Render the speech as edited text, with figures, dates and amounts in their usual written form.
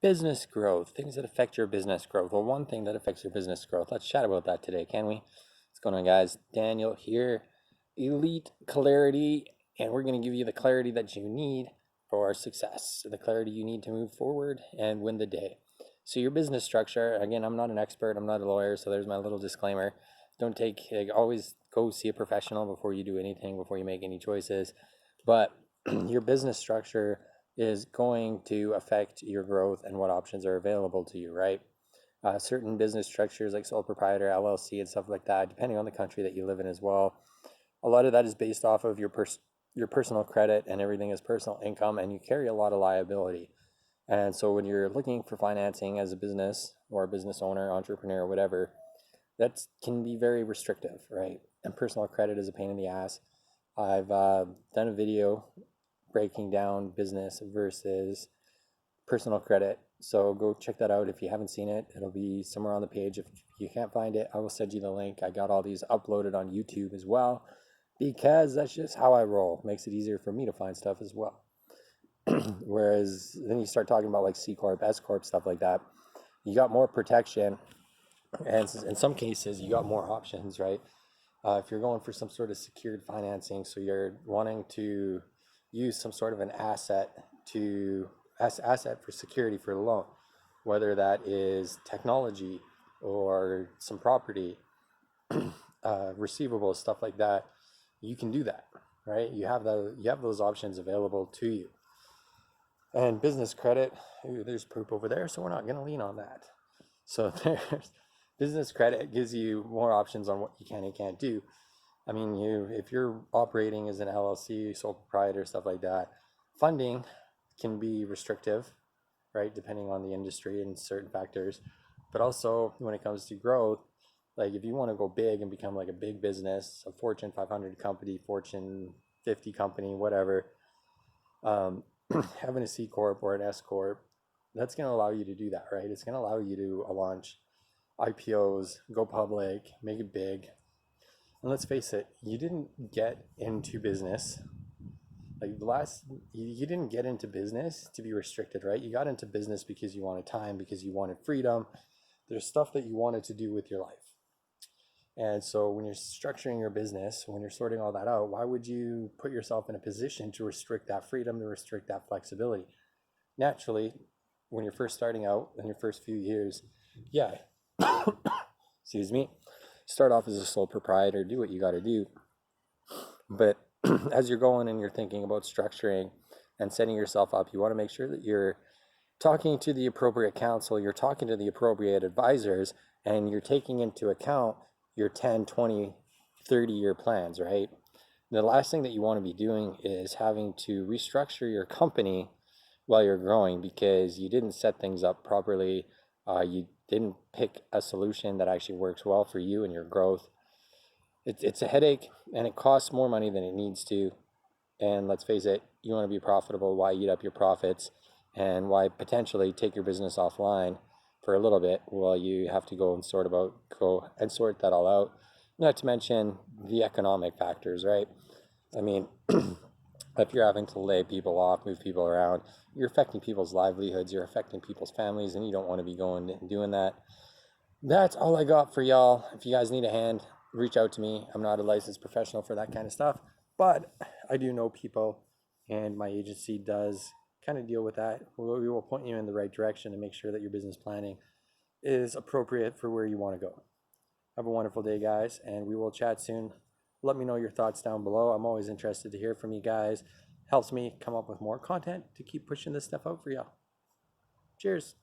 Business growth, things that affect your business growth. Well, one thing that affects your business growth, let's chat about that today, can we? What's going on, guys? Daniel here, Elite Clarity, and we're going to give you the clarity that you need for success, the clarity you need to move forward and win the day. So your business structure, again, I'm not an expert, I'm not a lawyer, so there's my little disclaimer. Don't take, always go see a professional before you do anything, before you make any choices. But your business structure is going to affect your growth and what options are available to you, right? Certain business structures like sole proprietor, LLC, and stuff like that, depending on the country that you live in as well, a lot of that is based off of your personal credit, and everything is personal income, and you carry a lot of liability. And so when you're looking for financing as a business or a business owner, entrepreneur, whatever, that can be very restrictive, right? And personal credit is a pain in the ass. I've done a video breaking down business versus personal credit. So go check that out if you haven't seen it. It'll be somewhere on the page. If you can't find it, I will send you the link. I got all these uploaded on YouTube as well, because that's just how I roll. It makes it easier for me to find stuff as well. Whereas then you start talking about like C Corp, S Corp, stuff like that. You got more protection, and in some cases, you got more options, right? If you're going for some sort of secured financing, so you're wanting to use some sort of an asset for security for the loan, whether that is technology or some property, receivables, stuff like that, you can do that, right? You have those options available to you. And business credit, there's poop over there, so we're not going to lean on that. So there's business credit gives you more options on what you can and can't do. I mean, if you're operating as an LLC, sole proprietor, stuff like that, funding can be restrictive, right, depending on the industry and certain factors. But also when it comes to growth, like if you want to go big and become like a big business, a Fortune 500 company, Fortune 50 company, whatever, having a C Corp or an S Corp, that's going to allow you to do that, right? It's going to allow you to launch IPOs, go public, make it big. And let's face it, you didn't get into business you didn't get into business to be restricted, right? You got into business because you wanted time, because you wanted freedom. There's stuff that you wanted to do with your life. And so when you're structuring your business, when you're sorting all that out, why would you put yourself in a position to restrict that freedom, to restrict that flexibility? Naturally, when you're first starting out in your first few years, yeah, excuse me, start off as a sole proprietor, do what you got to do. But as you're going and you're thinking about structuring and setting yourself up, you want to make sure that you're talking to the appropriate counsel, you're talking to the appropriate advisors, and you're taking into account your 10, 20, 30-year plans, right? The last thing that you want to be doing is having to restructure your company while you're growing because you didn't set things up properly. You didn't pick a solution that actually works well for you and your growth. It's a headache, and it costs more money than it needs to. And let's face it, you want to be profitable. Why eat up your profits? And why potentially take your business offline for a little bit while you have to go and sort that all out? Not to mention the economic factors, right? I mean, if you're having to lay people off, move people around, you're affecting people's livelihoods, you're affecting people's families, and you don't want to be going and doing that. That's all I got for y'all. If you guys need a hand, reach out to me. I'm not a licensed professional for that kind of stuff, but I do know people, and my agency does kind of deal with that. We will point you in the right direction to make sure that your business planning is appropriate for where you want to go. Have a wonderful day, guys, and we will chat soon. Let me know your thoughts down below. I'm always interested to hear from you guys. Helps me come up with more content to keep pushing this stuff out for y'all. Cheers.